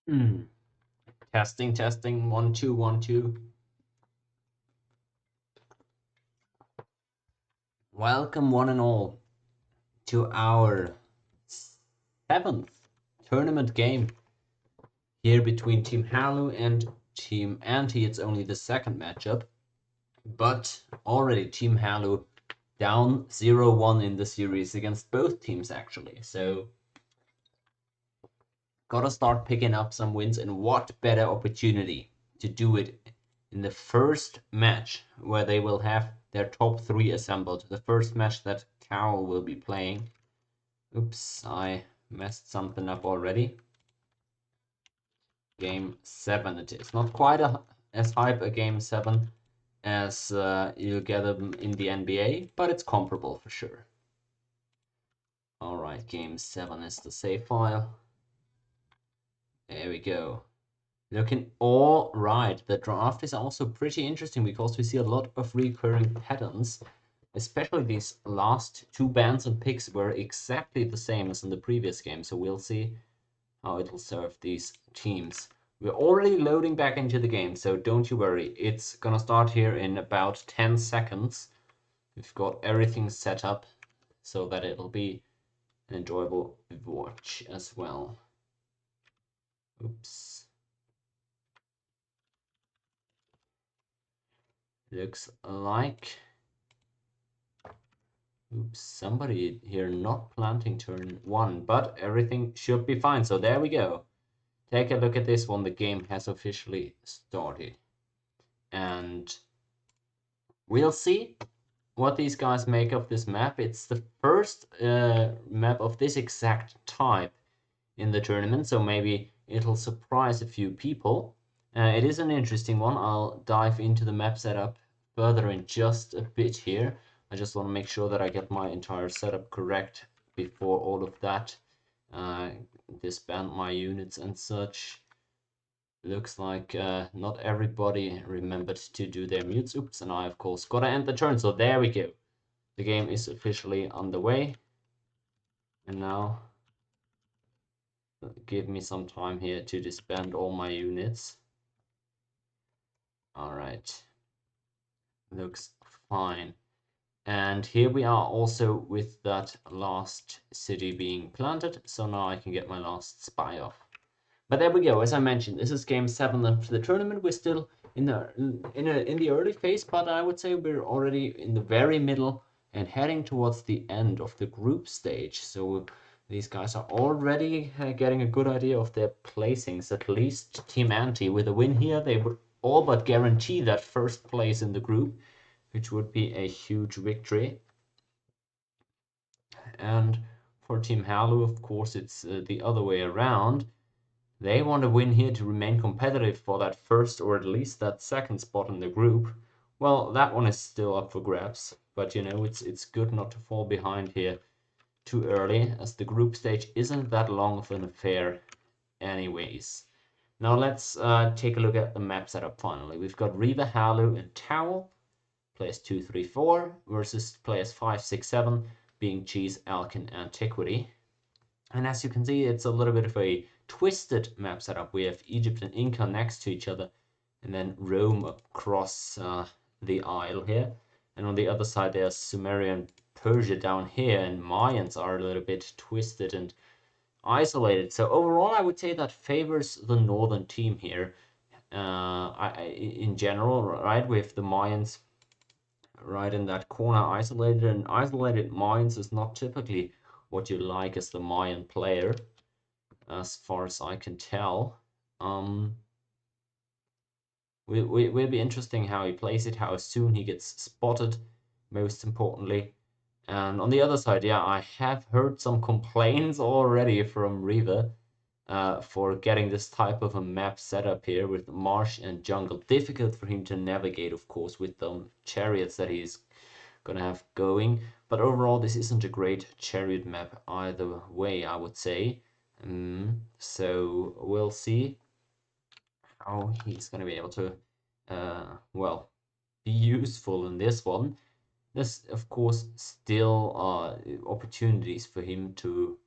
Hmm. Testing, testing, 1 2 1 2. Welcome, one and all, to our seventh tournament game here between Team Halu and Team Anti. It's only the second matchup, but already Team Halu down 0-1 in the series against both teams, actually. So, gotta start picking up some wins, and what better opportunity to do it in the first match where they will have their top three assembled. The first match that Carol will be playing. Oops, I messed something up already. Game 7 it is. Not quite as hype a game 7 as you'll get them in the NBA, but it's comparable for sure. Alright, game 7 is the save file. There we go. Looking all right. The draft is also pretty interesting because we see a lot of recurring patterns, especially these last two bands and picks were exactly the same as in the previous game. So we'll see how it will serve these teams. We're already loading back into the game, so don't you worry. It's gonna start here in about 10 seconds. We've got everything set up so that it'll be an enjoyable watch as well. Oops. Looks like, oops, somebody here not planting turn 1, but everything should be fine. So there we go. Take a look at this one. The game has officially started. And we'll see what these guys make of this map. It's the first map of this exact type in the tournament, so maybe it'll surprise a few people. It is an interesting one. I'll dive into the map setup further in just a bit here. I just want to make sure that I get my entire setup correct before all of that. Disband my units and such. Looks like not everybody remembered to do their mutes. Oops, and I of course gotta end the turn, so there we go. The game is officially underway. And now give me some time here to disband all my units. Alright. Looks fine. And here we are also with that last city being planted, so now I can get my last spy off. But there we go. As I mentioned, this is game 7 of the tournament. We're still in the early phase, but I would say we're already in the very middle and heading towards the end of the group stage. So these guys are already getting a good idea of their placings. At least Team Anti, with a win here, they would all but guarantee that first place in the group, which would be a huge victory. And for Team Halu, of course, it's the other way around. They want to win here to remain competitive for that first or at least that second spot in the group. Well, that one is still up for grabs, but you know, it's good not to fall behind here too early, as the group stage isn't that long of an affair anyways. Now let's take a look at the map setup finally. We've got Reva, Halu, and Towel, players 2, 3, 4, versus players 5, 6, 7, being Cheese, Alkin, Antiquity. And as you can see, it's a little bit of a twisted map setup. We have Egypt and Inca next to each other, and then Rome across the Isle here. And on the other side, there's Sumeria and Persia down here, and Mayans are a little bit twisted and isolated. So overall, I would say that favors the northern team here. In general, right, with the Mayans right in that corner isolated, and isolated Mayans is not typically what you like as the Mayan player, as far as I can tell. Will be interesting how he plays it, how soon he gets spotted, most importantly. And on the other side, yeah, I have heard some complaints already from Riva for getting this type of a map set up here with marsh and jungle. Difficult for him to navigate, of course, with the chariots that he's gonna have going. But overall, this isn't a great chariot map either way, I would say. So we'll see how he's gonna be able to, well, be useful in this one. There's of course still opportunities for him to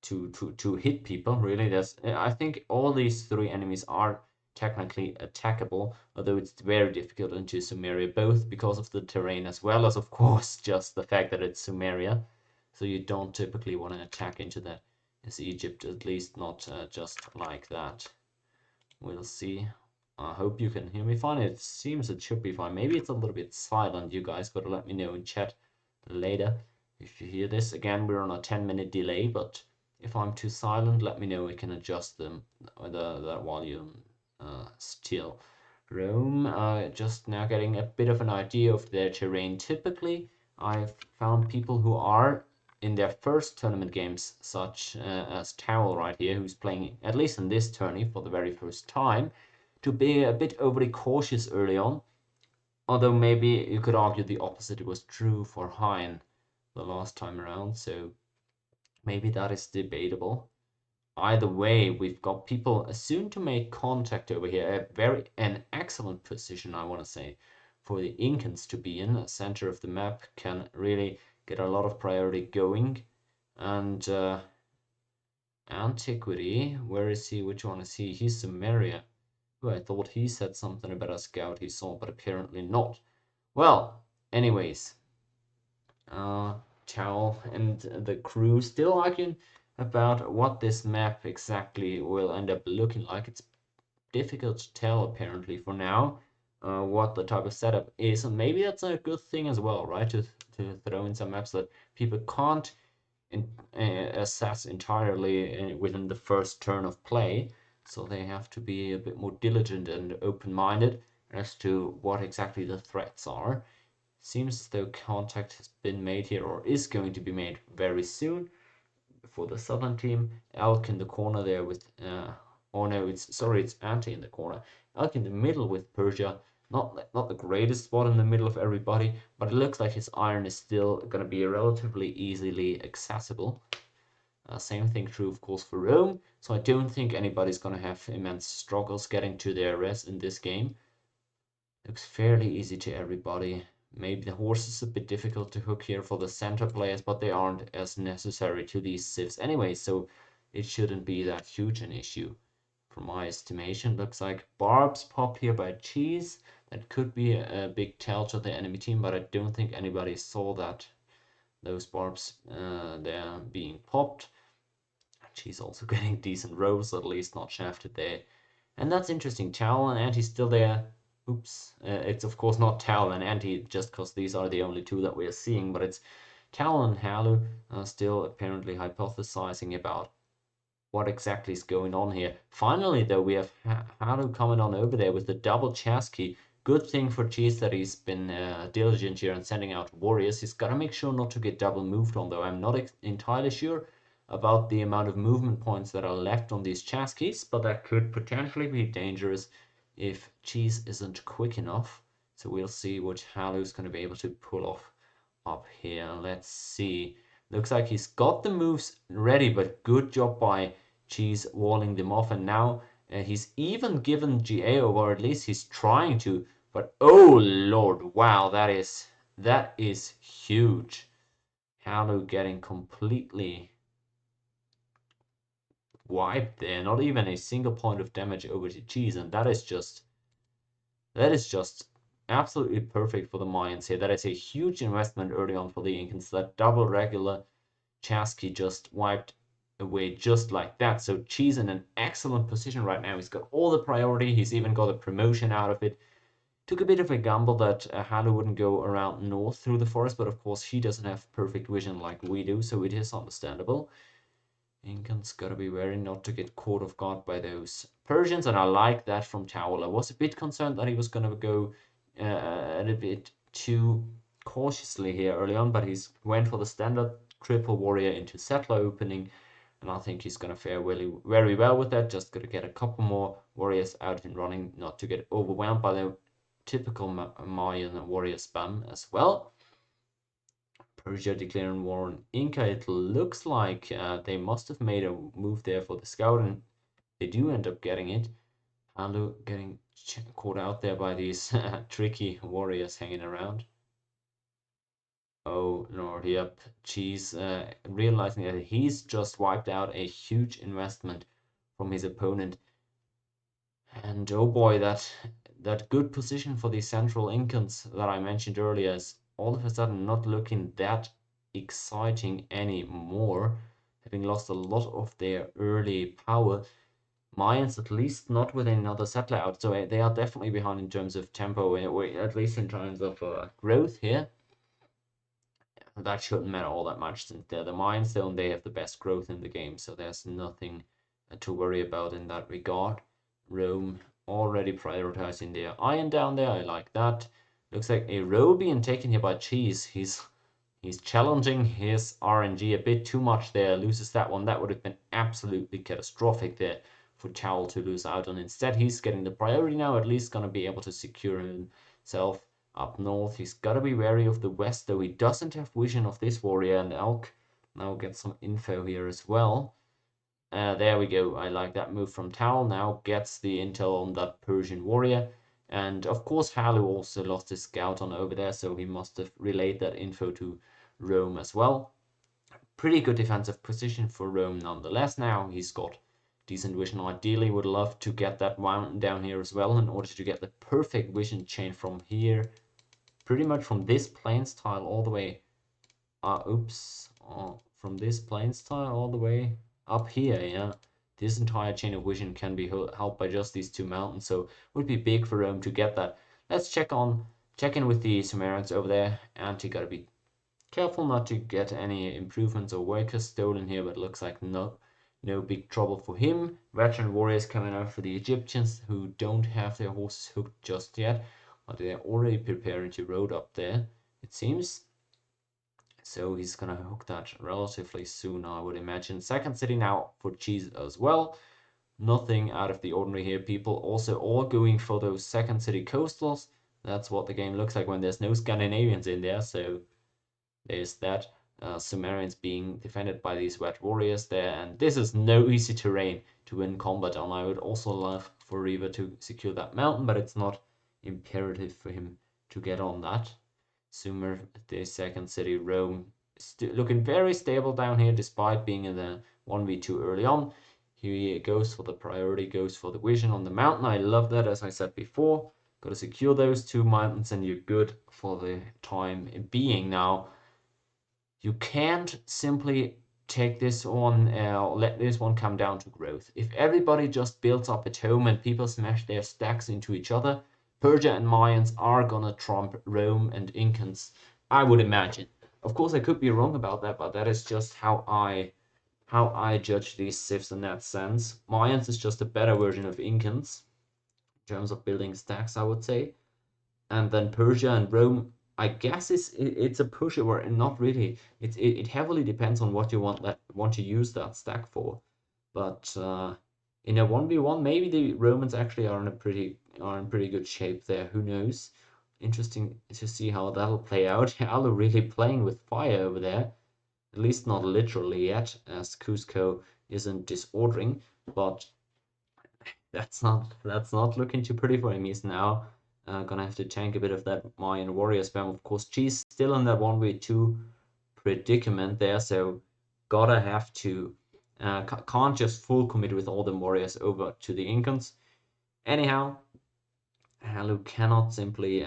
to hit people. Really, there's I think all these three enemies are technically attackable, although it's very difficult into Sumeria, both because of the terrain as well as, of course, just the fact that it's Sumeria. So you don't typically want to attack into that. Is Egypt, at least not just like that. We'll see. I hope you can hear me fine. It seems it should be fine. Maybe it's a little bit silent, you guys, but let me know in chat later if you hear this. Again, we're on a 10-minute delay, but if I'm too silent, let me know. We can adjust the volume still. Rome, just now getting a bit of an idea of their terrain. Typically, I've found people who are in their first tournament games, such as Towel right here, who's playing, at least in this tourney, for the very first time, to be a bit overly cautious early on. Although maybe you could argue the opposite was true for Hein the last time around, so maybe that is debatable. Either way, we've got people soon to make contact over here. An excellent position, I want to say, for the Incans to be in. The center of the map can really get a lot of priority going. And Antiquity, where is he? Which one is he? He's Sumeria. Oh, I thought he said something about a scout he saw, but apparently not. Well, anyways, Chow and the crew still arguing about what this map exactly will end up looking like. It's difficult to tell, apparently, for now, what the type of setup is. And maybe that's a good thing as well, right? To throw in some maps that people can't assess entirely within the first turn of play. So they have to be a bit more diligent and open-minded as to what exactly the threats are. Seems as though contact has been made here or is going to be made very soon for the southern team. Elk in the corner there with, oh no, it's Ante in the corner. Elk in the middle with Persia. Not the greatest spot in the middle of everybody, but it looks like his iron is still going to be relatively easily accessible. Same thing true, of course, for Rome. So I don't think anybody's going to have immense struggles getting to their rest in this game. Looks fairly easy to everybody. Maybe the horse is a bit difficult to hook here for the center players, but they aren't as necessary to these civs anyway, so it shouldn't be that huge an issue. From my estimation, looks like barbs pop here by Cheese. That could be a big tell to the enemy team, but I don't think anybody saw that. Those barbs they're being popped. Cheese also getting decent rolls, at least not shafted there. And that's interesting. Towel and Anti still there. Oops. It's of course not Towel and Anti just because these are the only two that we're seeing, but it's Towel and Halu still apparently hypothesizing about what exactly is going on here. Finally, though, we have Halu coming on over there with the double Chasqui. Good thing for Cheese that he's been diligent here and sending out warriors. He's got to make sure not to get double moved on, though. I'm not entirely sure about the amount of movement points that are left on these Chasquis, but that could potentially be dangerous if Cheese isn't quick enough. So we'll see what Halu's going to be able to pull off up here. Let's see. Looks like he's got the moves ready, but good job by Cheese walling them off. And now he's even given GA, or at least he's trying to. But oh lord, wow, that is huge. Halu getting completely wiped there. Not even a single point of damage over to Cheese, and that is just absolutely perfect for the Mayans here. That is a huge investment early on for the Incans. That double regular Chasqui just wiped away just like that. So Cheese in an excellent position right now. He's got all the priority. He's even got a promotion out of it. Took a bit of a gamble that Halu wouldn't go around north through the forest, but of course he doesn't have perfect vision like we do, so it is understandable. Incan's gotta be wary not to get caught off guard by those Persians, and I like that from Towel. I was a bit concerned that he was gonna go a little bit too cautiously here early on, but he's went for the standard triple warrior into settler opening, and I think he's gonna fare very well with that. Just gotta get a couple more warriors out and running, not to get overwhelmed by the typical Mayan warrior spam as well. Persia declaring war on Inca. It looks like they must have made a move there for the scout, and they do end up getting it. Halu getting caught out there by these tricky warriors hanging around. Oh Lord, yep. Cheese realizing that he's just wiped out a huge investment from his opponent. And oh boy, that good position for the central Incans that I mentioned earlier is all of a sudden not looking that exciting anymore, having lost a lot of their early power. Mayans at least not with another settler out, so they are definitely behind in terms of tempo, or at least in terms of growth here. That shouldn't matter all that much since they're the Mine Zone, they have the best growth in the game, so there's nothing to worry about in that regard. Rome already prioritizing their iron down there, I like that. Looks like a row being taken here by Cheese. He's challenging his RNG a bit too much there. Loses that one. That would have been absolutely catastrophic there for Towel to lose out on. Instead, he's getting the priority now, at least going to be able to secure himself up north. He's got to be wary of the west, though he doesn't have vision of this warrior, and Elk now get some info here as well. There we go. I like that move from Towel. Now gets the intel on that Persian warrior. And of course, Halu also lost his scout on over there, so he must have relayed that info to Rome as well. Pretty good defensive position for Rome nonetheless now. He's got decent vision. Ideally, would love to get that mountain down here as well in order to get the perfect vision chain from here. Pretty much from this plains tile all the way. From this plains tile all the way up here, yeah. This entire chain of vision can be helped by just these two mountains, so it would be big for Rome to get that. Let's check in with the Sumerians over there, and you gotta be careful not to get any improvements or workers stolen here, but it looks like no big trouble for him. Veteran warriors coming out for the Egyptians who don't have their horses hooked just yet, but they're already preparing to road up there, it seems. So he's gonna hook that relatively soon, I would imagine. Second city now for Cheese as well. Nothing out of the ordinary here. People also all going for those second city coastals. That's what the game looks like when there's no Scandinavians in there, so there's that. Sumerians being defended by these wet warriors there, and this is no easy terrain to win combat on. I would also love for Reaver to secure that mountain, but it's not imperative for him to get on that. Sumer, the second city, Rome, looking very stable down here despite being in the 1v2 early on. He goes for the priority, goes for the vision on the mountain. I love that, as I said before. Got to secure those two mountains and you're good for the time being now. You can't simply take this on, let this one come down to growth. If everybody just builds up at home and people smash their stacks into each other, Persia and Mayans are gonna trump Rome and Incans, I would imagine. Of course, I could be wrong about that, but that is just how I judge these civs in that sense. Mayans is just a better version of Incans in terms of building stacks, I would say. And then Persia and Rome, I guess it's a pushover and not really. It heavily depends on what you want to use that stack for. But in a 1v1, maybe the Romans actually are in pretty good shape there. Who knows? Interesting to see how that'll play out. Halu really playing with fire over there. At least not literally yet, as Cusco isn't disordering, but that's not looking too pretty for him. He's now gonna have to tank a bit of that Mayan warrior spam. Of course, G's still in that 1v2 predicament there, so gotta have to can't just full commit with all the warriors over to the Incans. Anyhow, Halu cannot simply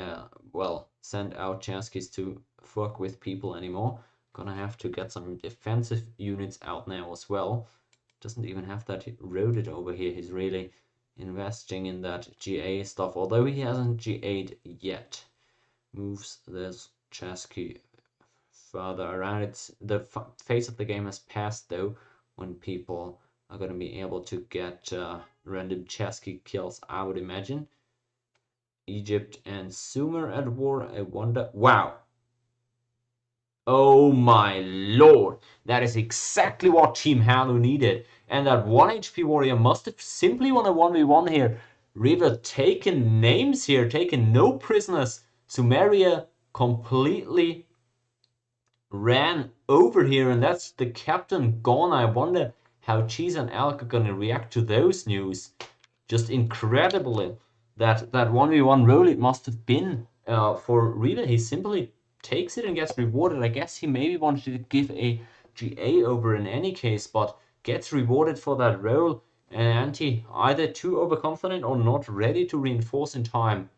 send out Chaskis to fuck with people anymore. Gonna have to get some defensive units out now as well. Doesn't even have that roaded over here. He's really investing in that GA stuff, although he hasn't GA'd yet. Moves this Chesky further around. The phase of the game has passed though, when people are going to be able to get random Chesky kills, I would imagine. Egypt and Sumer at war, I wonder. Wow. Oh my lord, that is exactly what Team Halu needed. And that 1 HP warrior must have simply won a 1v1 here. River taking names here, taking no prisoners. Sumeria completely ran over here, and that's the captain gone. I wonder how Cheese and Alec are gonna react to those news. Just incredible that 1v1 role it must have been for River. He simply takes it and gets rewarded. I guess he maybe wanted to give a GA over in any case, but gets rewarded for that role. And Anti either too overconfident or not ready to reinforce in time.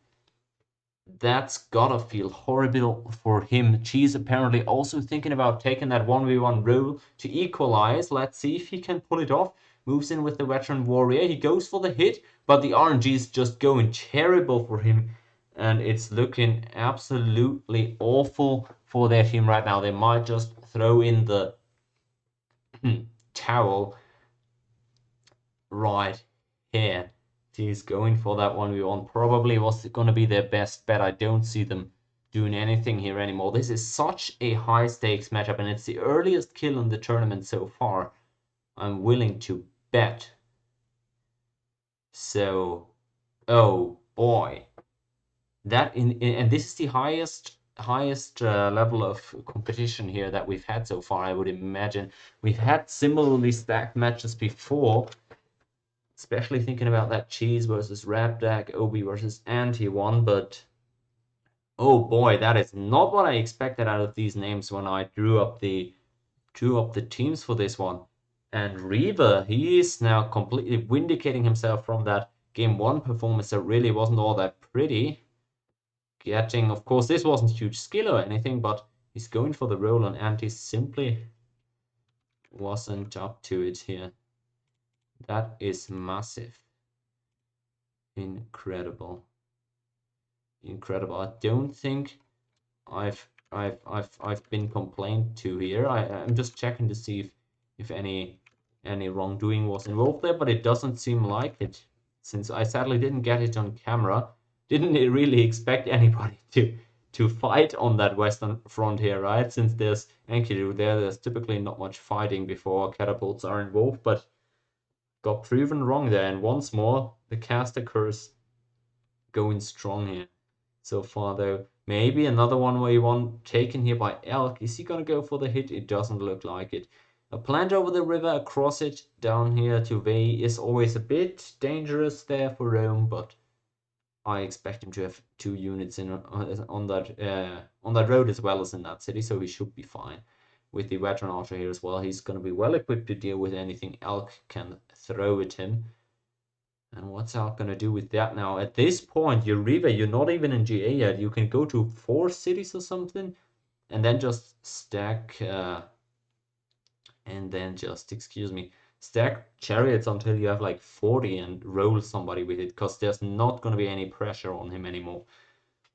That's gotta feel horrible for him. Cheese apparently also thinking about taking that 1v1 role to equalize. Let's see if he can pull it off. Moves in with the veteran warrior. He goes for the hit, but the RNG is just going terrible for him. And it's looking absolutely awful for their team right now. They might just throw in the towel right here. He's going for that 1v1. Probably was going to be their best bet. I don't see them doing anything here anymore. This is such a high stakes matchup, and it's the earliest kill in the tournament so far. I'm willing to bet. So, oh boy, and this is the highest level of competition here that we've had so far. I would imagine we've had similarly stacked matches before. Especially thinking about that Cheese versus Rapdak, Obi versus Anti one, but oh boy, that is not what I expected out of these names when I drew up the teams for this one. And Reaver, he is now completely vindicating himself from that game 1 performance that really wasn't all that pretty. Getting, of course, this wasn't huge skill or anything, but he's going for the role, and Anti simply wasn't up to it here. That is massive. Incredible. I don't think I've been complained to here. I'm just checking to see if any wrongdoing was involved there, but it doesn't seem like it, since I sadly didn't get it on camera. Didn't really expect anybody to fight on that western front here, right? Since there's Enkidu there's typically not much fighting before catapults are involved, but got proven wrong there, and once more the caster curse going strong here so far, though. Maybe another 1v1 taken here by Elk. Is he gonna go for the hit? It doesn't look like it. A plant over the river, across it, down here to Vey is always a bit dangerous there for Rome, but I expect him to have 2 units in on that road as well as in that city, so he should be fine. With the veteran archer here as well, he's gonna be well equipped to deal with anything Elk can throw at him. And what's Elk gonna do with that now? At this point, you're not even in GA yet. You can go to 4 cities or something, and then just stack, stack chariots until you have like 40 and roll somebody with it, because there's not gonna be any pressure on him anymore.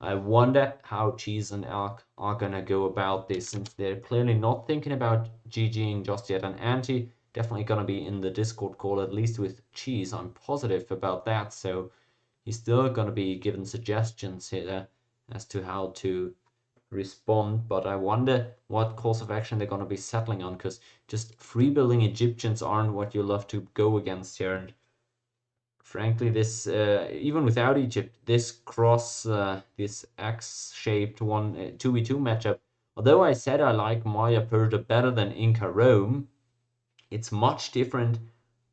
I wonder how Cheese and Elk are gonna go about this, since they're clearly not thinking about GGing just yet. And Anti definitely gonna be in the Discord call, at least with Cheese. I'm positive about that, so he's still gonna be given suggestions here as to how to respond. But I wonder what course of action they're gonna be settling on, because just free building Egyptians aren't what you love to go against here. And frankly, this even without Egypt, this this X-shaped 2v2 matchup, although I said I like Maya Persia better than Inca Rome, it's much different,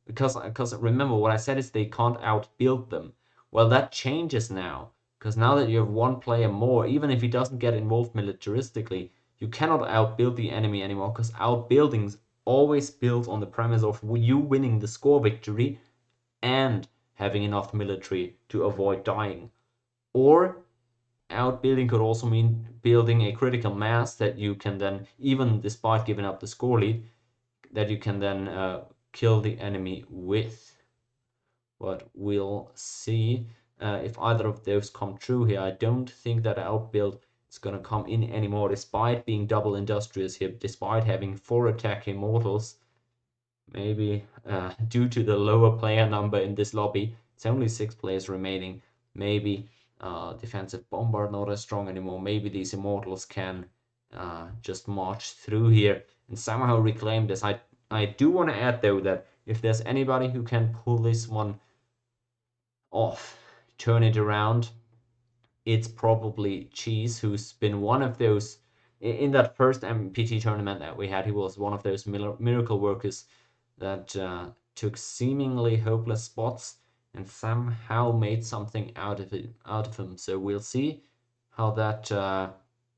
because remember what I said is they can't outbuild them. Well, that changes now, because now that you have 1 player more, even if he doesn't get involved militaristically, you cannot outbuild the enemy anymore, because outbuilding's always built on the premise of you winning the score victory and having enough military to avoid dying. Or outbuilding could also mean building a critical mass that you can then, even despite giving up the score lead, that you can then kill the enemy with. But we'll see if either of those come true here. I don't think that outbuild is going to come in anymore, despite being double industrious here, despite having 4 attack immortals. Maybe due to the lower player number in this lobby, it's only 6 players remaining. Maybe defensive bombard not as strong anymore. Maybe these immortals can just march through here and somehow reclaim this. I do want to add, though, that if there's anybody who can pull this one off, turn it around, it's probably Cheese, who's been one of those in that first MPT tournament that we had. He was one of those miracle workers that took seemingly hopeless spots and somehow made something out of him. So we'll see how that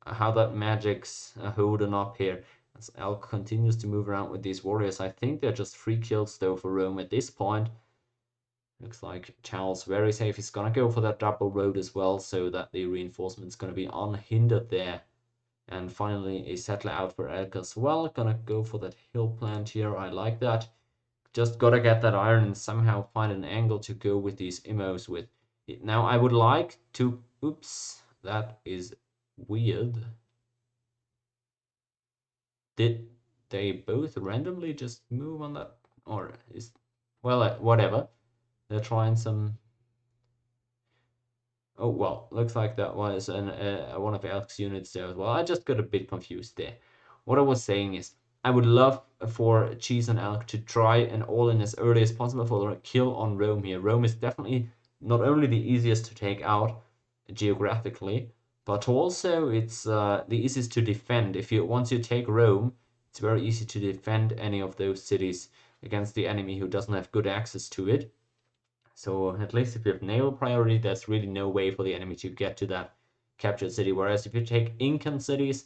how that magic's holding up here. As Elk continues to move around with these warriors, I think they're just 3 kills though for Rome at this point. Looks like Charles very safe. He's gonna go for that double road as well, so that the reinforcement's gonna be unhindered there. And finally, a settler out for Elk as well. Gonna go for that hill plant here. I like that. Just gotta get that iron and somehow find an angle to go with these immos with. Now, I would like to... Oops, that is weird. Did they both randomly just move on that? Or is... Well, whatever. They're trying some... Oh, well, looks like that was one of Elk's units there as well. I just got a bit confused there. What I was saying is, I would love for Cheese and Elk to try and all in as early as possible for a kill on Rome here. Rome is definitely not only the easiest to take out geographically, but also it's the easiest to defend. Once you take Rome, it's very easy to defend any of those cities against the enemy who doesn't have good access to it. So at least if you have naval priority, there's really no way for the enemy to get to that captured city. Whereas if you take Incan cities,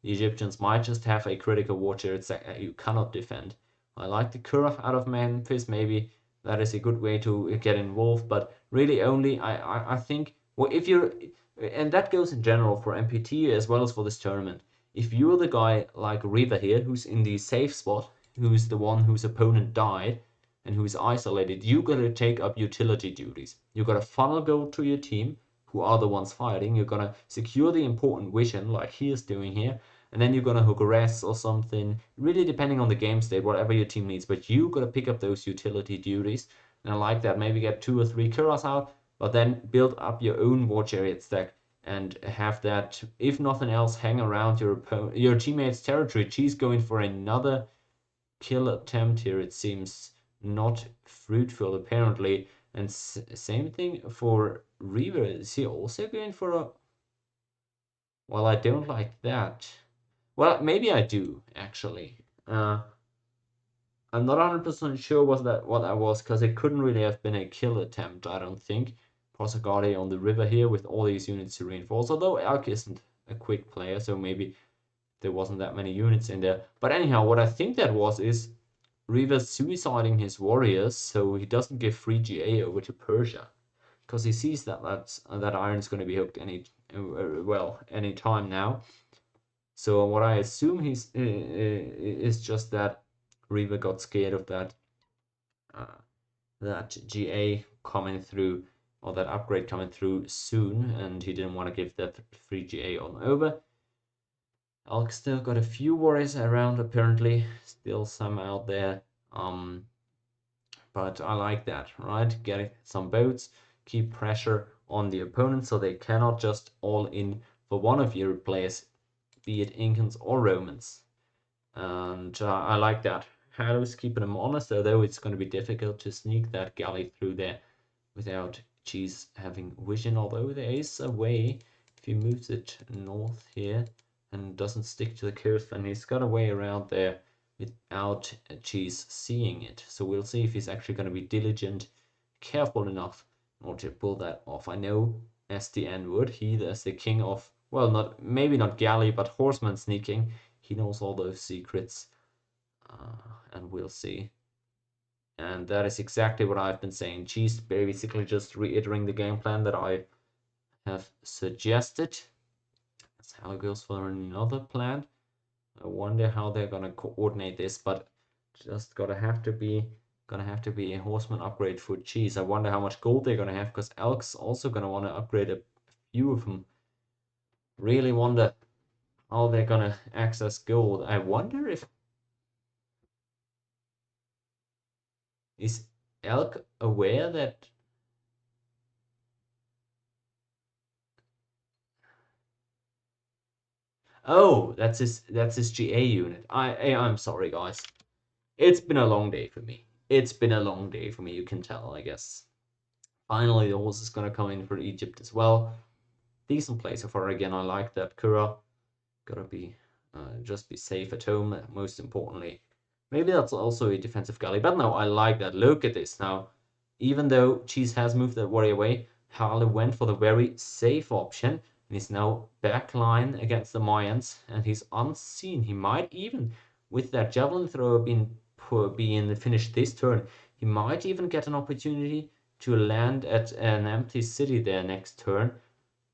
the Egyptians might just have a critical war chariot that you cannot defend. I like the curve out of Memphis. Maybe that is a good way to get involved, but really only I think well if you're and that goes in general for MPT as well as for this tournament. If you're the guy like Riva here, who's in the safe spot, who's the one whose opponent died, and who is isolated, you gotta take up utility duties. You gotta funnel gold to your team, who are the ones fighting. You're gonna secure the important vision, like he is doing here, and then you're gonna hook res or something, really depending on the game state, whatever your team needs. But you gotta pick up those utility duties, and I like that. Maybe get 2 or 3 Kuras out, but then build up your own war chariot stack and have that, if nothing else, hang around your teammate's territory. She's going for another kill attempt here, it seems not fruitful apparently. And same thing for Reaver. Is he also going for a... Well, I don't like that. Well, maybe I do, actually. I'm not 100% sure what that was, because it couldn't really have been a kill attempt, I don't think. Prosagati on the river here with all these units to reinforce, although Elk isn't a quick player, so maybe there wasn't that many units in there. But anyhow, what I think that was is Reaver suiciding his warriors so he doesn't give free GA over to Persia, because he sees that that iron's going to be hooked any time now. So what I assume he's is just that Reaver got scared of that GA coming through, or that upgrade coming through soon, and he didn't want to give that free GA on over. Elk still got a few warriors around, apparently. Still some out there. But I like that, right? Get some boats, keep pressure on the opponent so they cannot just all in for one of your players, be it Incans or Romans. And I like that. Halu's keeping them honest, although it's going to be difficult to sneak that galley through there without Cheese having vision. Although there is a way, if he moves it north here and doesn't stick to the coast, then he's got a way around there without Cheese seeing it. So we'll see if he's actually going to be diligent, careful enough in order to pull that off. I know SDN would. He as the king of, well, maybe not galley, but horseman sneaking. He knows all those secrets, and we'll see. And that is exactly what I've been saying. Cheese basically just reiterating the game plan that I have suggested. That's how it goes for another plan. I wonder how they're gonna coordinate this, but just gonna have to be a horseman upgrade for Cheese. I wonder how much gold they're gonna have, because Elk's also gonna want to upgrade a few of them. Really wonder how they're gonna access gold. I wonder if is Elk aware that oh, that's his GA unit. I'm sorry, guys. It's been a long day for me. It's been a long day for me, you can tell, I guess. Finally, the horse is gonna come in for Egypt as well. Decent play so far. Again, I like that Kura. Gotta be just be safe at home, most importantly. Maybe that's also a defensive galley, but no, I like that. Look at this now. Even though Cheese has moved that warrior away, Halu went for the very safe option. And he's now backline against the Mayans, and he's unseen. He might even, with that javelin thrower being finished this turn, he might even get an opportunity to land at an empty city there next turn.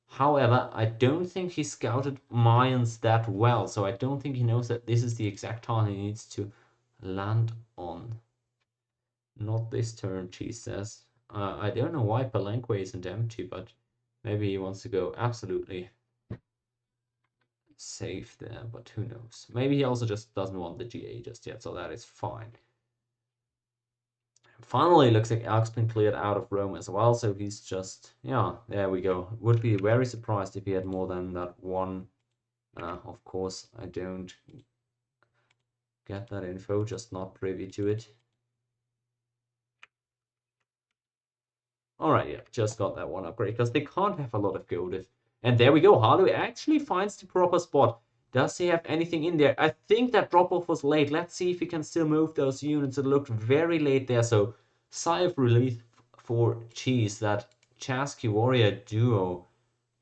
However, I don't think he scouted Mayans that well, so I don't think he knows that this is the exact time he needs to land on. Not this turn, she says. I don't know why Palenque isn't empty, but maybe he wants to go absolutely safe there, but who knows. Maybe he also just doesn't want the GA just yet, so that is fine. Finally, looks like Alk's been cleared out of Rome as well, so he's just, yeah, there we go. Would be very surprised if he had more than that one. Of course, I don't get that info, just not privy to it. Alright, yeah, just got that one upgrade, because they can't have a lot of gold if... And there we go, Halu actually finds the proper spot. Does he have anything in there? I think that drop-off was late. Let's see if he can still move those units. It looked very late there, so sigh of relief for Cheese. That Chasky Warrior duo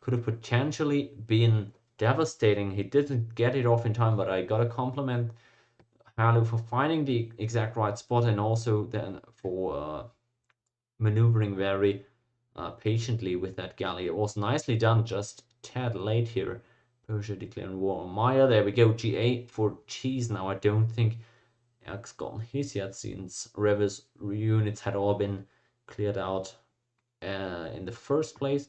could have potentially been devastating. He didn't get it off in time, but I gotta compliment Halu for finding the exact right spot, and also then for maneuvering very patiently with that galley. It was nicely done, just tad late here. Persia declaring war on Maya. There we go, GA for Cheese now. I don't think Erk's gotten his yet, since Revis units had all been cleared out in the first place.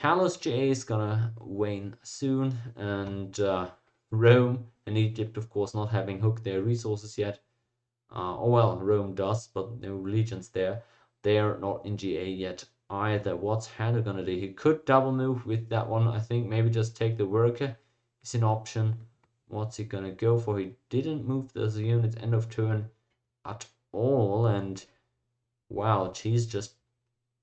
Halu's GA is gonna wane soon, and Rome and Egypt, of course, not having hooked their resources yet. Oh well, Rome does, but no legions there. They're not in GA yet either. What's Halu gonna do? He could double move with that one. I think maybe just take the worker is an option. What's he gonna go for? He didn't move those units end of turn at all, and wow, Cheese just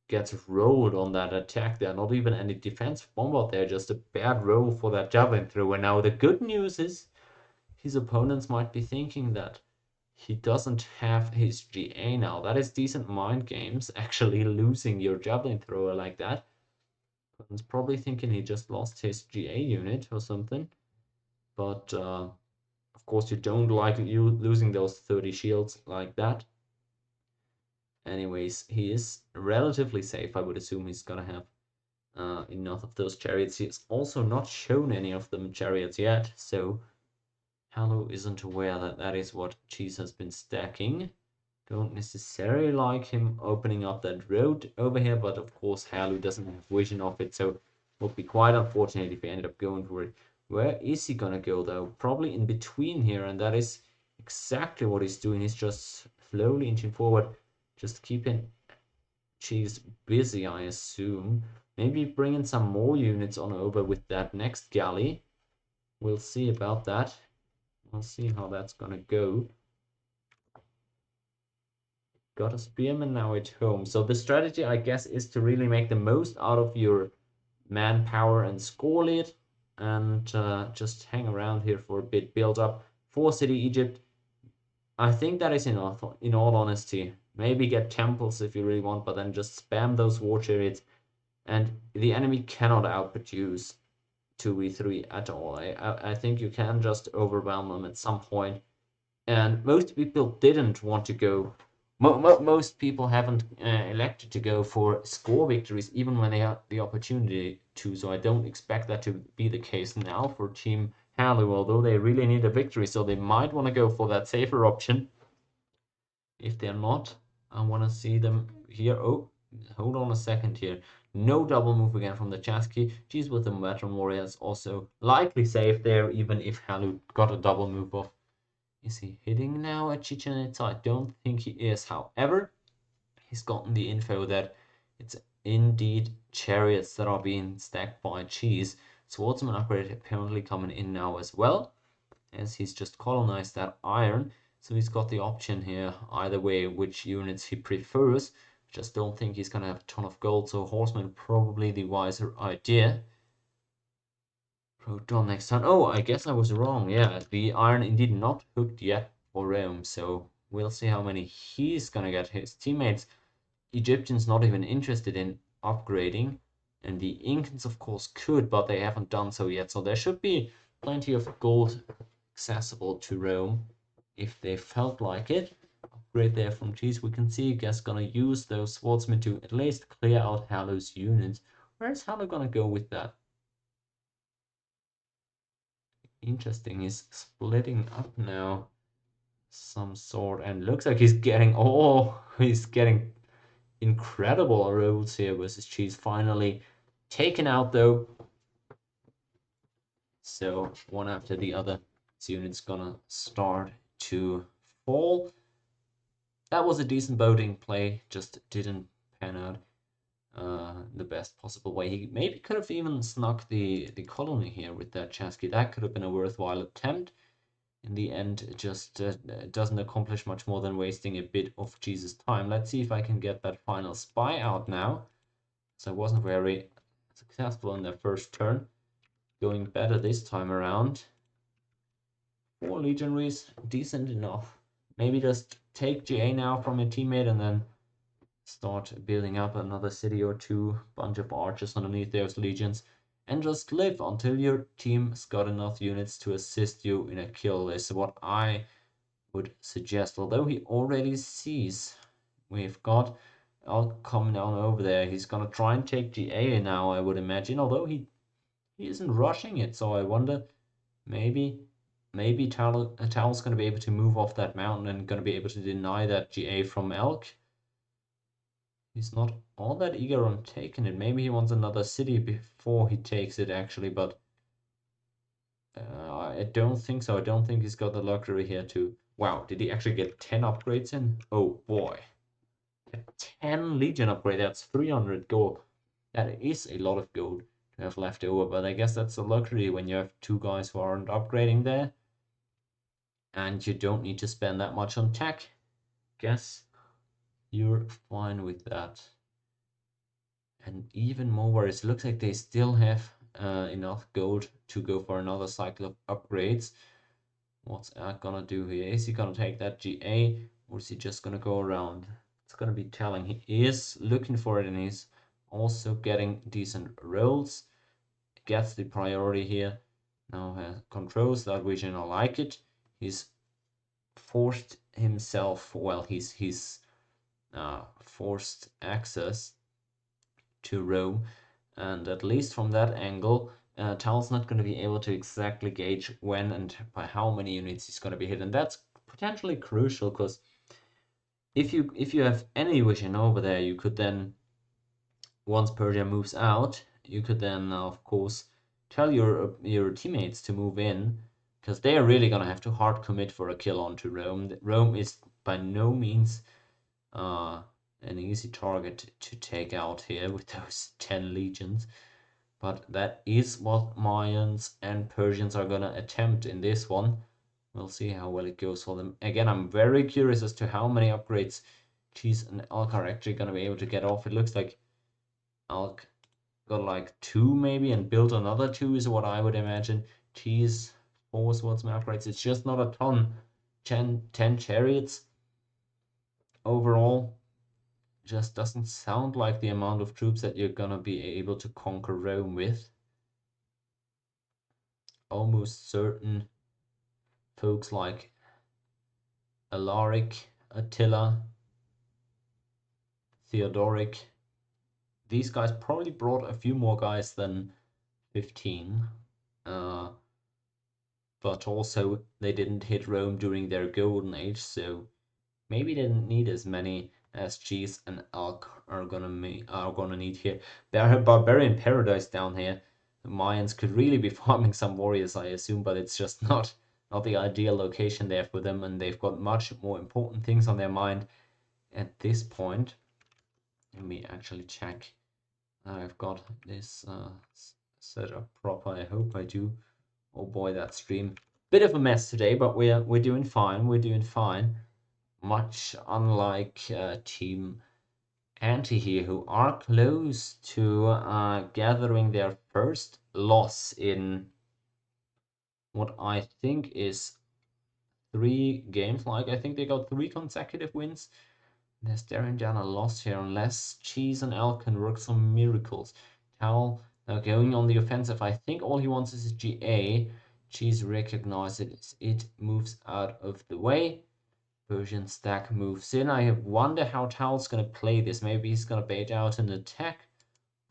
gets rolled on that attack there. Not even any defense bombard there, just a bad roll for that javelin thrower. Now the good news is his opponents might be thinking that he doesn't have his GA now. That is decent mind games, actually losing your javelin thrower like that. He's probably thinking he just lost his GA unit or something. But of course you don't like you losing those 30 shields like that. Anyways, he is relatively safe. I would assume he's gonna have enough of those chariots. He's also not shown any of them chariots yet, so Halu isn't aware that that is what Cheese has been stacking. Don't necessarily like him opening up that road over here, but of course Halu doesn't have vision of it, so it would be quite unfortunate if he ended up going for it. Where is he gonna go though? Probably in between here, and that is exactly what he's doing. He's just slowly inching forward, just keeping Cheese busy, I assume. Maybe bringing some more units on over with that next galley. We'll see about that. We'll see how that's gonna go. Got a spearman now at home. So the strategy, I guess, is to really make the most out of your manpower and score lead, and just hang around here for a bit, build up for City Egypt. I think that is enough, in all honesty. Maybe get temples if you really want, but then just spam those war chariots, and the enemy cannot outproduce 2v3 at all. I think you can just overwhelm them at some point, and most people didn't want to go. Most people haven't elected to go for score victories, even when they had the opportunity to. So I don't expect that to be the case now for Team Halu, although they really need a victory. So they might want to go for that safer option. If they're not, I want to see them here. Oh, hold on a second here. No double move again from the Chasky. She's with the veteran warriors, also likely safe there, even if Halu got a double move off. Is he hitting now at Chichen Itza? I don't think he is. However, he's gotten the info that it's indeed chariots that are being stacked by Cheese. Swordsman upgrade apparently coming in now as well, as he's just colonized that iron. So he's got the option here, either way, which units he prefers. Just don't think he's gonna have a ton of gold, so Horseman probably the wiser idea. Proton next turn. Oh, I guess I was wrong. Yeah, the iron indeed not hooked yet for Rome, so we'll see how many he's gonna get. His teammates, Egyptians, not even interested in upgrading, And the Incans, of course, could, but they haven't done so yet. So there should be plenty of gold accessible to Rome if they felt like it. Upgrade there from Cheese. We can see Guess gonna use those swordsmen to at least clear out Halu's units. Where's Halu gonna go with that? Interesting, he's splitting up now. Some sort, and looks like he's getting, oh, he's getting incredible rolls here versus Cheese. Finally taken out though. So one after the other, this unit's gonna start to fall. That was a decent boating play, just didn't pan out the best possible way. He maybe could have even snuck the colony here with that Chasky. That could have been a worthwhile attempt. In the end, it just doesn't accomplish much more than wasting a bit of Jesus' time. Let's see if I can get that final spy out now. So I wasn't very successful in the first turn. Going better this time around. 4 legionaries, decent enough. Maybe just take GA now from a teammate and then start building up another city or two, bunch of archers underneath those legions, and just live until your team's got enough units to assist you in a kill. This is what I would suggest. Although he already sees we've got Elk coming down over there, he's gonna try and take GA now, I would imagine, although he isn't rushing it, so I wonder maybe Tal's going to be able to move off that mountain and going to be able to deny that GA from Elk. He's not all that eager on taking it. Maybe he wants another city before he takes it, actually, but I don't think so. I don't think he's got the luxury here to... Wow, did he actually get 10 upgrades in? Oh, boy. 10 Legion upgrade, that's 300 gold. That is a lot of gold to have left over, but I guess that's a luxury when you have 2 guys who aren't upgrading there. And you don't need to spend that much on tech. Guess you're fine with that. And even more worries. Looks like they still have enough gold to go for another cycle of upgrades. What's Ag gonna do here? Is he gonna take that GA, or is he just gonna go around? It's gonna be telling. He is looking for it, and he's also getting decent rolls. Gets the priority here. Now controls that region. I like it. He's forced himself. Well, he's forced access to Rome, and at least from that angle, Tal's not going to be able to exactly gauge when and by how many units he's going to be hit, and that's potentially crucial because if you have any vision over there, you could then, once Persia moves out, you could then of course tell your teammates to move in, because they are really going to have to hard commit for a kill onto Rome. Rome is by no means an easy target to take out here with those 10 legions, but that is what Mayans and Persians are gonna attempt in this one. We'll see how well it goes for them. Again, I'm very curious as to how many upgrades Cheese and Elk are actually gonna be able to get off. It looks like Elk got like 2 maybe and built another 2 is what I would imagine. Cheese 4 swordsman upgrades. It's just not a ton. 10 chariots overall just doesn't sound like the amount of troops that you're gonna be able to conquer Rome with. Almost certain folks like Alaric, Attila, Theodoric, these guys probably brought a few more guys than 15, but also they didn't hit Rome during their golden age, so maybe they didn't need as many as Cheese and Elk are gonna need here. Barbarian Paradise down here. The Mayans could really be farming some warriors, I assume, but it's just not the ideal location there for them, and they've got much more important things on their mind at this point. Let me actually check. I've got this set up proper. I hope I do. Oh boy, that stream. Bit of a mess today, but we're doing fine. We're doing fine. Much unlike Team Anti here, who are close to gathering their first loss in what I think is 3 games. Like, I think they got 3 consecutive wins. They're staring down a loss here unless Cheese and Elk can work some miracles. Towel going on the offensive. I think all he wants is GA. Cheese recognizes it, moves out of the way. Persian stack moves in. I wonder how Towel's gonna play this. Maybe he's gonna bait out an attack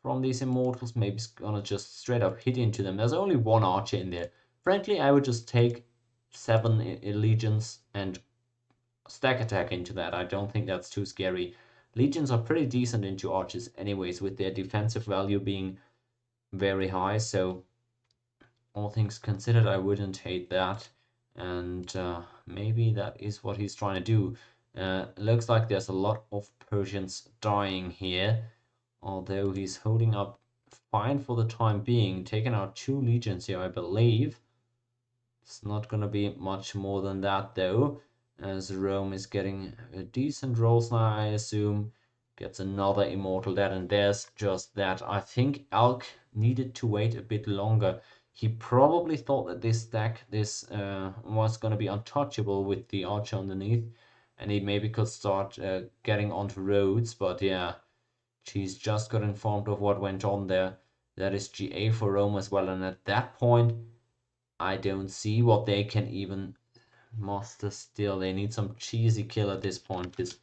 from these immortals. Maybe he's gonna just straight up hit into them. There's only one archer in there. Frankly, I would just take 7 legions and stack attack into that. I don't think that's too scary. Legions are pretty decent into archers anyways, with their defensive value being very high, so all things considered, I wouldn't hate that. And maybe that is what he's trying to do. Looks like there's a lot of Persians dying here, although he's holding up fine for the time being, taking out 2 legions here, I believe. It's not gonna be much more than that though, as Rome is getting decent rolls now, I assume. Gets another immortal dead, and there's just that. I think Alk needed to wait a bit longer. He probably thought that this stack was gonna be untouchable with the archer underneath, and he maybe could start getting onto roads, but yeah, she's just got informed of what went on there. That is GA for Rome as well, and at that point I don't see what they can even muster still. They need some cheesy kill at this point, because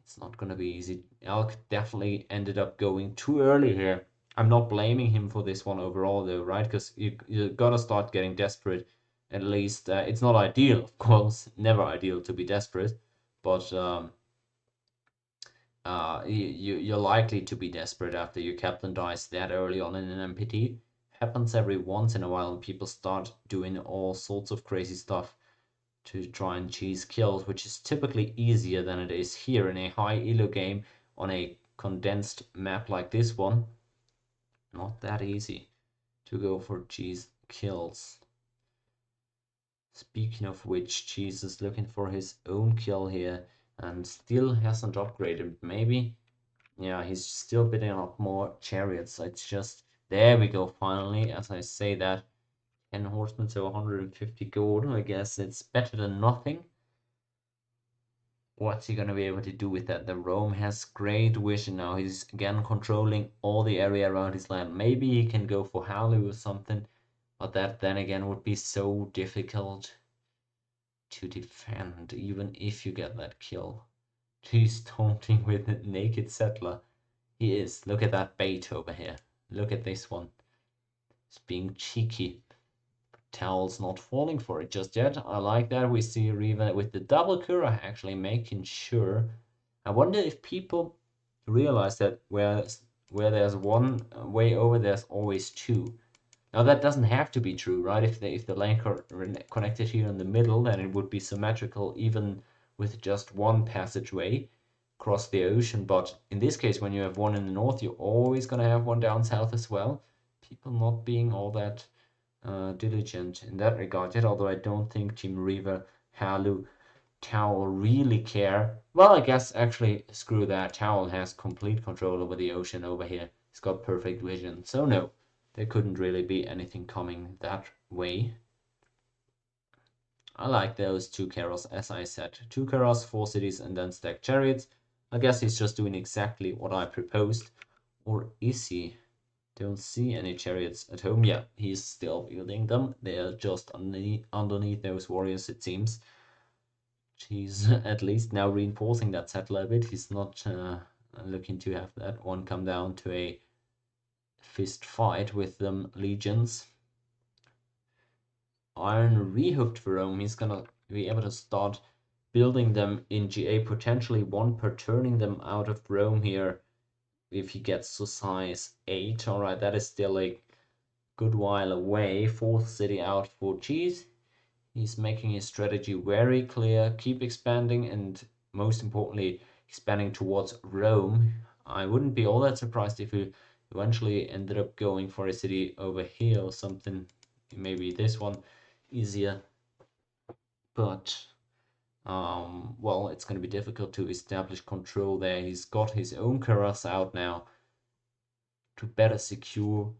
it's not going to be easy. Elk definitely ended up going too early here. I'm not blaming him for this one overall though, right? Because you gotta start getting desperate. At least it's not ideal, of course. Never ideal to be desperate, but you're likely to be desperate after your captain dies that early on in an MPT. Happens every once in a while, and people start doing all sorts of crazy stuff to try and cheese kills, which is typically easier than it is here in a high elo game on a condensed map like this one. Not that easy to go for cheese kills. Speaking of which, Cheese is looking for his own kill here and still hasn't upgraded. Maybe, yeah, he's still bidding up more chariots. It's just, there we go, finally, as I say that. 10 horsemen, so 150 gold. I guess it's better than nothing. What's he gonna be able to do with that? The Rome has great vision now. He's again controlling all the area around his land. Maybe he can go for Halu or something, but that then again would be so difficult to defend, even if you get that kill. He's taunting with a naked settler. He is. Look at that bait over here. Look at this one. It's being cheeky. Towel's not falling for it just yet. I like that. We see Riva with the double Kura actually making sure. I wonder if people realize that where there's one way over, there's always 2. Now that doesn't have to be true, right? If the lane connected here in the middle, then it would be symmetrical even with just one passageway across the ocean. But in this case, when you have one in the north, you're always going to have one down south as well. People not being all that diligent in that regard yet, although I don't think Team Riva, Halu, Towel really care. Well, I guess actually, screw that. Towel has complete control over the ocean over here. He's got perfect vision, so no. There couldn't really be anything coming that way. I like those 2 carols, as I said. 2 carols, 4 cities, and then stack chariots. I guess he's just doing exactly what I proposed. Or is he? Don't see any chariots at home. Yeah, he's still building them. They're just underneath those warriors, it seems. He's at least now reinforcing that settler a bit. He's not looking to have that one come down to a fist fight with them legions. Iron rehooked for Rome. He's gonna be able to start building them in GA, potentially one per turning them out of Rome here if he gets to size 8. Alright, that is still a good while away. 4th city out for Cheese. He's making his strategy very clear. Keep expanding, and most importantly, expanding towards Rome. I wouldn't be all that surprised if he eventually ended up going for a city over here or something. Maybe this one easier. But, well, it's going to be difficult to establish control there. He's got his own cuirass out now to better secure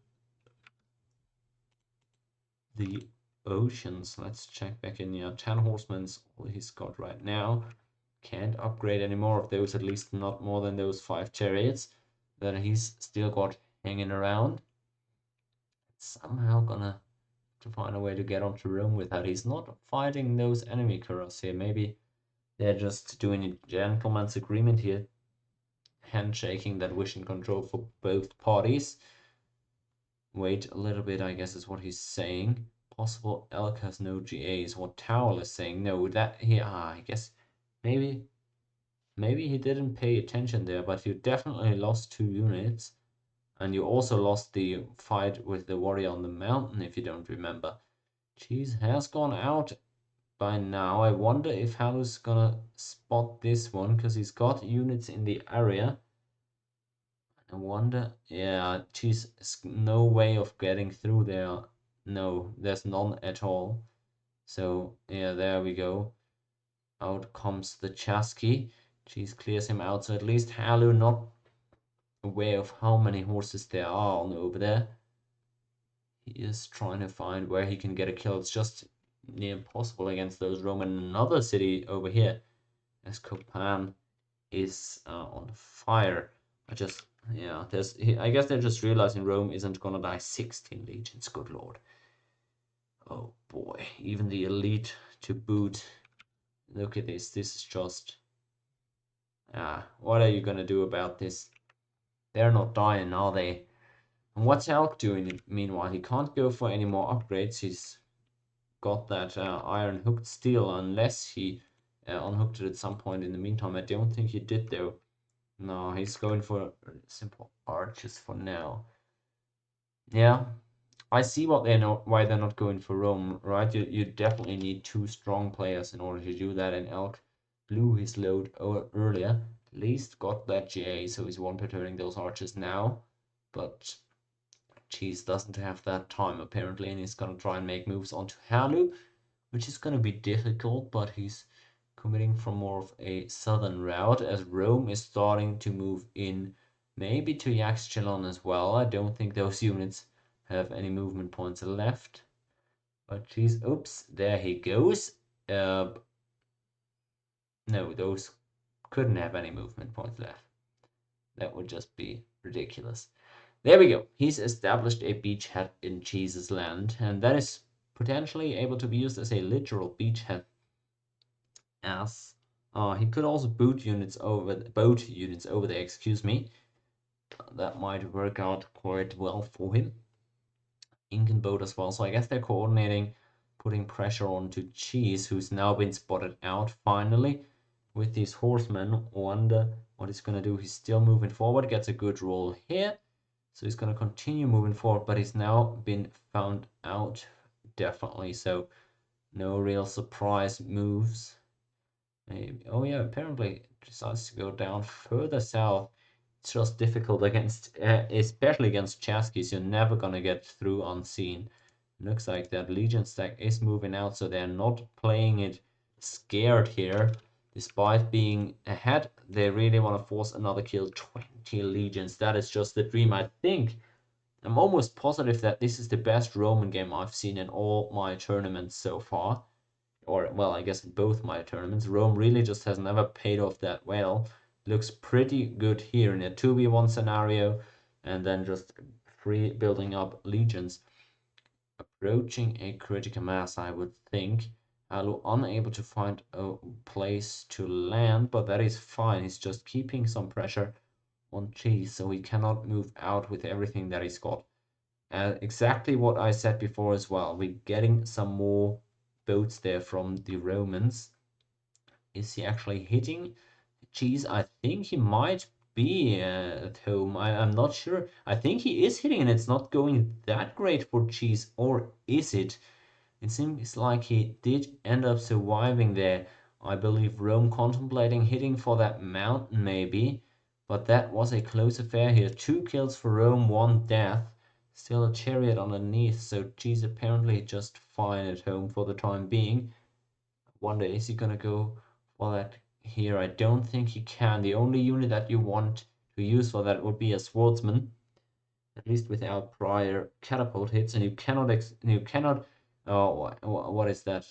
the oceans. Let's check back in here. 10 horsemen's all he's got right now. Can't upgrade any more of those, at least not more than those 5 chariots. that he's still got hanging around. Somehow gonna to find a way to get onto Rome with that. He's not fighting those enemy Kuros here. Maybe they're just doing a gentleman's agreement here, handshaking that wish and control for both parties. Wait a little bit, I guess is what he's saying. Possible Elk has no GAs. What Towel is saying. No, that he I guess maybe he didn't pay attention there, but you definitely lost 2 units. And you also lost the fight with the warrior on the mountain, if you don't remember. Cheese has gone out by now. I wonder if Halu's gonna spot this one, because he's got units in the area. I wonder, yeah, geez, no way of getting through there. No, there's none at all. So, yeah, there we go. Out comes the Chasky. Cheese clears him out, so at least Halu not aware of how many horses there are on over there. He is trying to find where he can get a kill. It's just near impossible against those Roman. Another city over here, as Copan is on fire. Yeah, I guess they're just realizing Rome isn't gonna die 16 legions. Good lord. Oh boy, even the elite to boot. Look at this. This is just. What are you gonna do about this? They're not dying, are they? And what's Elk doing meanwhile? He can't go for any more upgrades. He's got that iron hooked steel, unless he unhooked it at some point in the meantime. I don't think he did though. No, he's going for simple arches for now. Yeah, I see what they're not why they're not going for Rome, right? You definitely need 2 strong players in order to do that, and Elk blew his load earlier. At least got that GA, so he's one per turning those arches now. But Cheese doesn't have that time apparently, and he's gonna try and make moves onto Halu, which is gonna be difficult, but he's committing from more of a southern route as Rome is starting to move in, maybe to Yaxchilon as well. I don't think those units have any movement points left. But geez, oops, there he goes. No, those couldn't have any movement points left. That would just be ridiculous. There we go. He's established a beachhead in Cheese's land, and that is potentially able to be used as a literal beachhead. As he could also boot units over boat units over there. Excuse me. That might work out quite well for him. Incan boat as well. So I guess they're coordinating, putting pressure onto Cheese, who's now been spotted out finally with these horsemen. Wonder what he's gonna do. He's still moving forward. Gets a good roll here. So he's going to continue moving forward, but he's now been found out, definitely. So no real surprise moves. Maybe. Oh yeah, apparently decides to go down further south. It's just difficult against, especially against Chaskis. You're never going to get through unseen. Looks like that Legion stack is moving out, so they're not playing it scared here. Despite being ahead, they really want to force another kill. 20 legions. That is just the dream. I'm almost positive that this is the best Roman game I've seen in all my tournaments so far. Or, well, I guess in both my tournaments. Rome really just has never paid off that well. Looks pretty good here in a 2v1 scenario. And then just free building up legions. Approaching a critical mass, I would think. Halu unable to find a place to land, but that is fine. He's just keeping some pressure on Cheese, so he cannot move out with everything that he's got. Exactly what I said before as well. We're getting some more boats there from the Romans. Is he actually hitting Cheese? I think he might be at home. I'm not sure. I think he is hitting, and it's not going that great for Cheese, or is it? It seems like he did end up surviving there. I believe Rome contemplating hitting for that mountain maybe, but that was a close affair here. 2 kills for Rome, 1 death. Still a chariot underneath, so Cheese apparently just fine at home for the time being. Wonder, is he gonna go for that here? I don't think he can. The only unit that you want to use for that would be a swordsman, at least without prior catapult hits, and you cannot oh, what is that?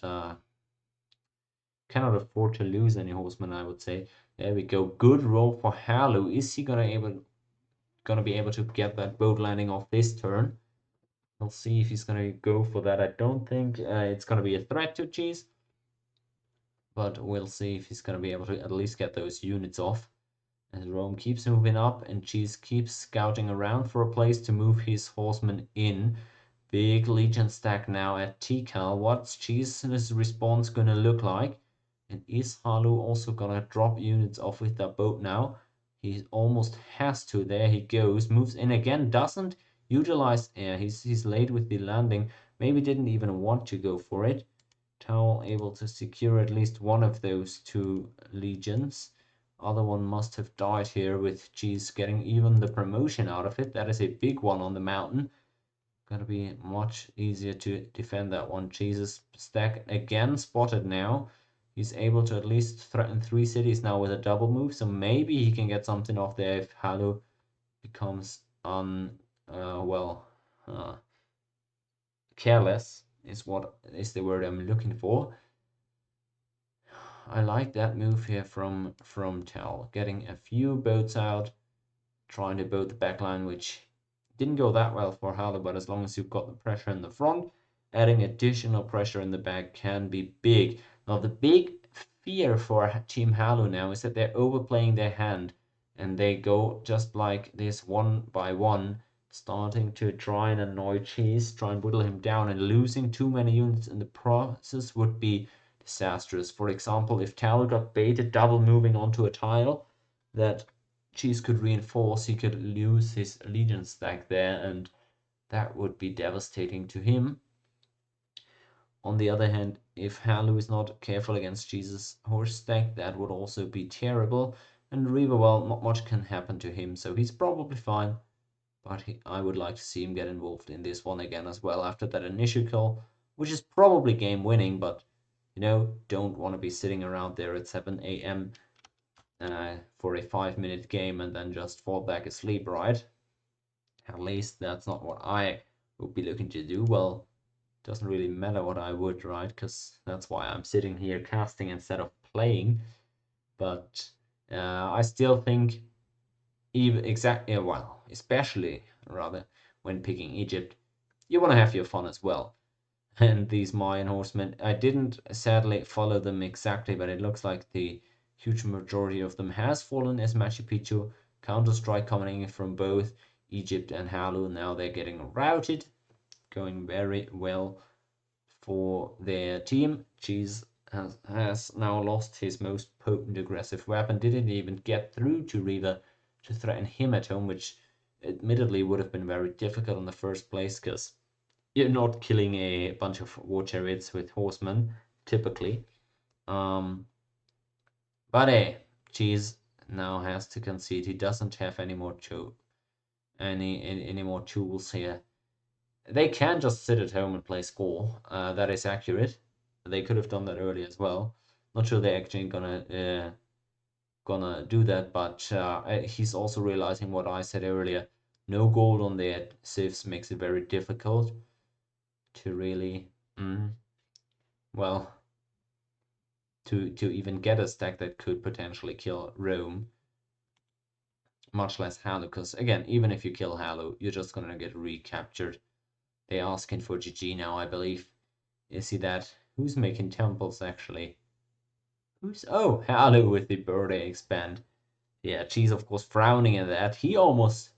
Cannot afford to lose any horsemen, I would say. There we go. Good roll for Halu. Is he gonna able gonna be able to get that boat landing off this turn. We'll see if he's gonna go for that. I don't think it's gonna be a threat to Cheese, but we'll see if he's gonna be able to at least get those units off. As Rome keeps moving up and Cheese keeps scouting around for a place to move his horsemen in. Big legion stack now at Tikal. What's Cheese's response gonna look like? And is Halu also gonna drop units off with that boat now? He almost has to. There he goes. Moves in again. Doesn't utilize. Yeah, he's late with the landing. Maybe didn't even want to go for it. Towel able to secure at least one of those two legions. Other one must have died here with Cheese getting even the promotion out of it. That is a big one on the mountain. Gonna be much easier to defend that one. Cheese's stack again spotted now. He's able to at least threaten 3 cities now with a double move, so maybe he can get something off there if Halu becomes careless is the word I'm looking for. I like that move here from Tal, getting a few boats out, trying to boat the backline, which didn't go that well for Halu, but as long as you've got the pressure in the front, adding additional pressure in the back can be big. Now, the big fear for Team Halu now is that they're overplaying their hand, and they go just like this one by one, starting to try and annoy Cheese, try and whittle him down, and losing too many units in the process would be disastrous. For example, if Tal got baited double moving onto a tile that Cheese could reinforce, he could lose his legion stack there, and that would be devastating to him. On the other hand, if Halu is not careful against Cheese's horse stack, that would also be terrible. And Reaver, well, not much can happen to him, so he's probably fine. But I would like to see him get involved in this one again as well after that initial kill, which is probably game winning, but you know, don't want to be sitting around there at 7 a.m. For a 5-minute game and then just fall back asleep, right? At least that's not what I would be looking to do. Well, doesn't really matter what I would, right? Because that's why I'm sitting here casting instead of playing. But I still think, even exactly, well, especially rather when picking Egypt, you want to have your fun as well. And these Mayan horsemen, I didn't sadly follow them exactly, but it looks like the huge majority of them has fallen as Machu Picchu. Counter-strike coming in from both Egypt and Halu. Now they're getting routed, going very well for their team. Cheese has now lost his most potent aggressive weapon, didn't even get through to Riva to threaten him at home, which admittedly would have been very difficult in the first place, because you're not killing a bunch of war chariots with horsemen, typically. But hey, Cheese now has to concede. He doesn't have any more any more tools here. They can just sit at home and play score. That is accurate. They could have done that early as well. Not sure they're actually gonna do that, but he's also realizing what I said earlier. No gold on their civs makes it very difficult to really, well, to even get a stack that could potentially kill Rome, much less Halu. Because again, even if you kill Halu, you're just gonna get recaptured. They're asking for GG now, I believe. You see that? Who's making temples actually? Halu with the birthday expand. Yeah, Cheese of course frowning at that. He almost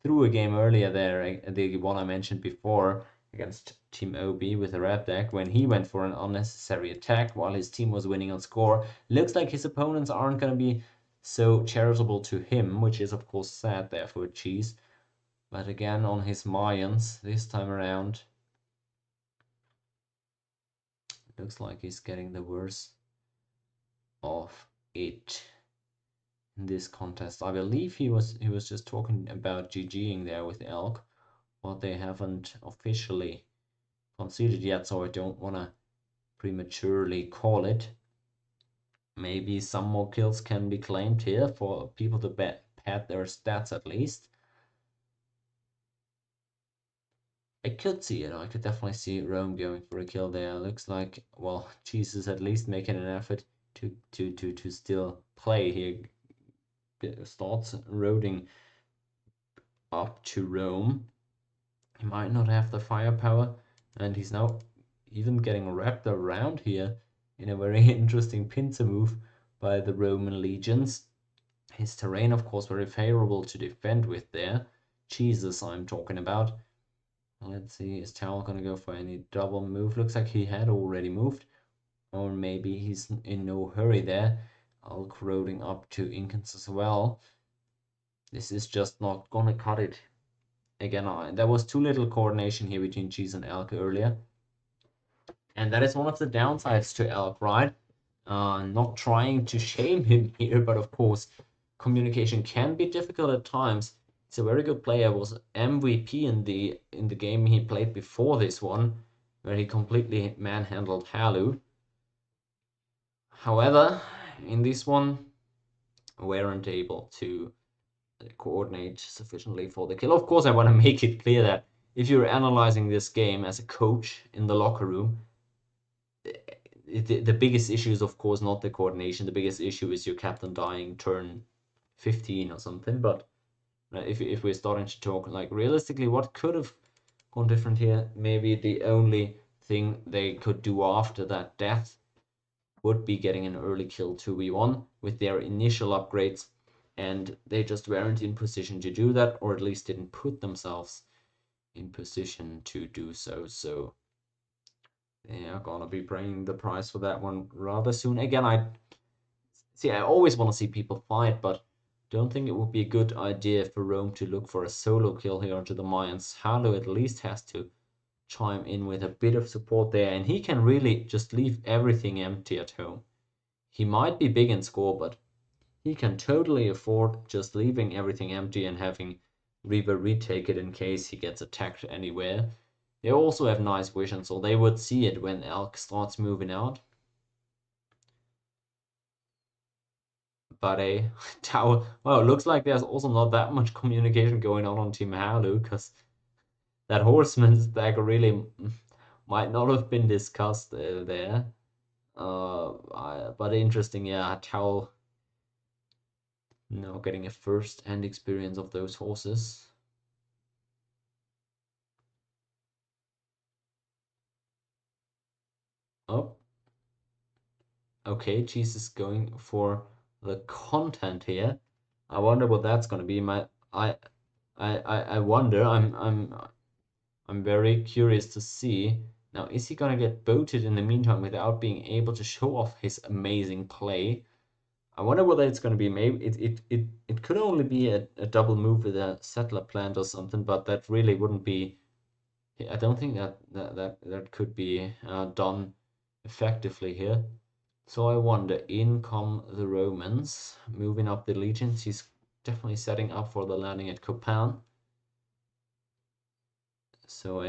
threw a game earlier there, the one I mentioned before, against Team OB with the red deck, when he went for an unnecessary attack while his team was winning on score. Looks like his opponents aren't going to be so charitable to him, which is of course sad there for Cheese. But again, on his Mayans this time around, looks like he's getting the worst of it in this contest. I believe he was just talking about GGing there with Elk, but they haven't officially conceded yet, so I don't want to prematurely call it. Maybe some more kills can be claimed here for people to pad their stats at least. I could see it. I could definitely see Rome going for a kill there. Looks like, well, Jesus at least making an effort to still play here. Starts roading up to Rome. He might not have the firepower, and he's now even getting wrapped around here in a very interesting pincer move by the Roman legions. His terrain, of course, very favorable to defend with there. Jesus, I'm talking about. Let's see, is Towel gonna go for any double move? Looks like he had already moved. Or maybe he's in no hurry there. Alk roading up to Incans as well. This is just not gonna cut it. Again, there was too little coordination here between Cheese and Elk earlier. And that is one of the downsides to Elk, right? Not trying to shame him here, but of course, communication can be difficult at times. He's a very good player, was MVP in the game he played before this one, where he completely manhandled Halu. However, in this one, weren't able to coordinate sufficiently for the kill. Of course, I want to make it clear that if you're analyzing this game as a coach in the locker room, the biggest issue is, of course, not the coordination. The biggest issue is your captain dying turn 15 or something. But if we're starting to talk, like, realistically, what could have gone different here? Maybe the only thing they could do after that death would be getting an early kill 2v1 with their initial upgrades, and they just weren't in position to do that, or at least didn't put themselves in position to do so. So they are gonna be paying the price for that one rather soon. Again, I always want to see people fight, but don't think it would be a good idea for Rome to look for a solo kill here onto the Mayans. Halu at least has to chime in with a bit of support there, and he can really just leave everything empty at home. He might be big in score, but he can totally afford just leaving everything empty and having Reaver retake it in case he gets attacked anywhere. They also have nice vision, so they would see it when Elk starts moving out. But a tower, well, it looks like there's also not that much communication going on Team Halu, because that horseman stack really might not have been discussed there. But interesting, yeah, Towel now getting a first-hand experience of those horses. Oh. Okay, Cheese is going for the content here. I wonder what that's gonna be. I wonder. I'm very curious to see. Now, is he gonna get boated in the meantime without being able to show off his amazing play? I wonder whether it's gonna be, maybe it could only be a double move with a settler plant or something, but that really wouldn't be. I don't think that could be done effectively here. So I wonder, in come the Romans, moving up the legions. He's definitely setting up for the landing at Copan. So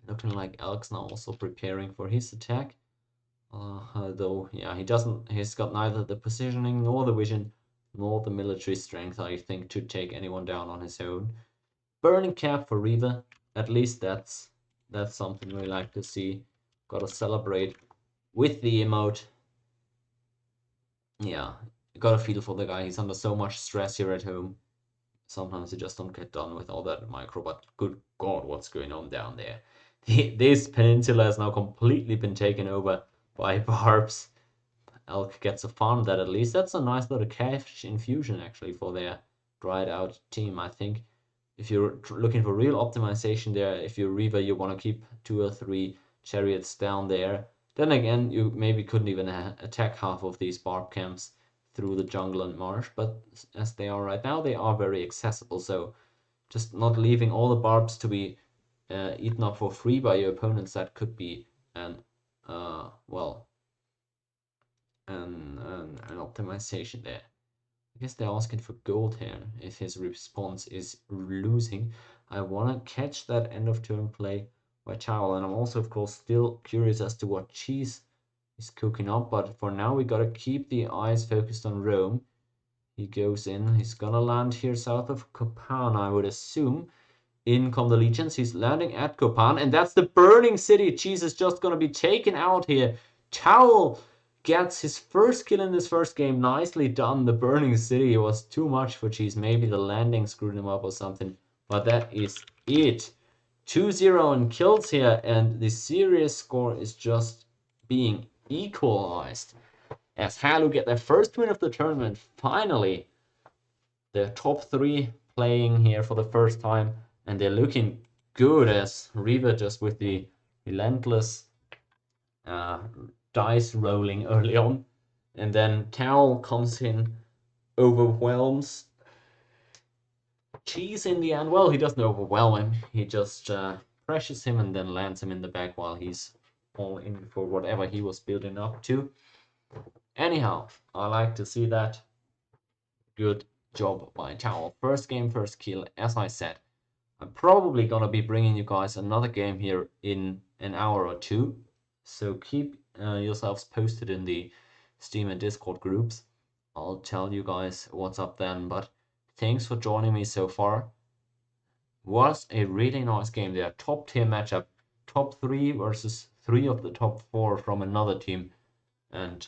looking like Elk's now also preparing for his attack. Though, yeah, he's got neither the positioning nor the vision nor the military strength, I think, to take anyone down on his own. Burning cap for Reaver. At least that's something we like to see. Gotta celebrate with the emote. Yeah, you got a feel for the guy. He's under so much stress here at home. Sometimes you just don't get done with all that micro, but good God, what's going on down there? This peninsula has now completely been taken over by barbs. Elk gets a farm that at least. That's a nice little cash infusion, actually, for their dried out team, I think. If you're looking for real optimization there, if you're Reaver, you want to keep 2 or 3 chariots down there. Then again, you maybe couldn't even attack half of these barb camps through the jungle and marsh, but as they are right now, they are very accessible, so just not leaving all the barbs to be eaten up for free by your opponents, that could be an optimization there. I guess they're asking for gold here if his response is losing. I want to catch that end of turn play by Chow, and I'm also, of course, still curious as to what Cheese is cooking up, but for now we gotta keep the eyes focused on Rome. He goes in, he's gonna land here south of Copan, I would assume. In come the legions, he's landing at Copan, and that's the burning city. Cheese is just gonna be taken out here. Towel gets his first kill in this first game. Nicely done. The burning city was too much for Cheese. Maybe the landing screwed him up or something. But that is it. 2-0 in kills here. And the serious score is just being equalized. As Halu get their first win of the tournament. Finally. The top three playing here for the first time. And they're looking good as Riva just with the relentless dice rolling early on. And then Towel comes in, overwhelms Cheese in the end. Well, he doesn't overwhelm him. He just pressures him and then lands him in the back while he's all in for whatever he was building up to. Anyhow, I like to see that. Good job by Towel. First game, first kill, as I said. I'm probably gonna be bringing you guys another game here in an hour or two. So keep yourselves posted in the Steam and Discord groups. I'll tell you guys what's up then. But thanks for joining me so far. Was a really nice game there. Top tier matchup. Top 3 versus 3 of the top 4 from another team. And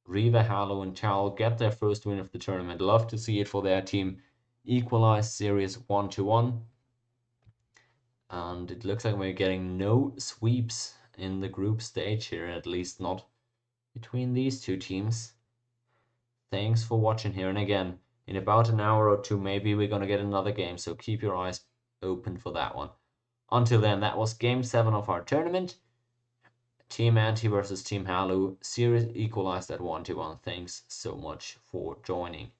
Riva, Halu, and Chal get their first win of the tournament. Love to see it for their team. Equalized series 1-1. And it looks like we're getting no sweeps in the group stage here, at least not between these two teams. Thanks for watching here, and again, in about an hour or two, maybe we're gonna get another game, so keep your eyes open for that one. Until then, that was Game 7 of our tournament. Team Anti versus Team Halu. Series equalized at 1-1. Thanks so much for joining.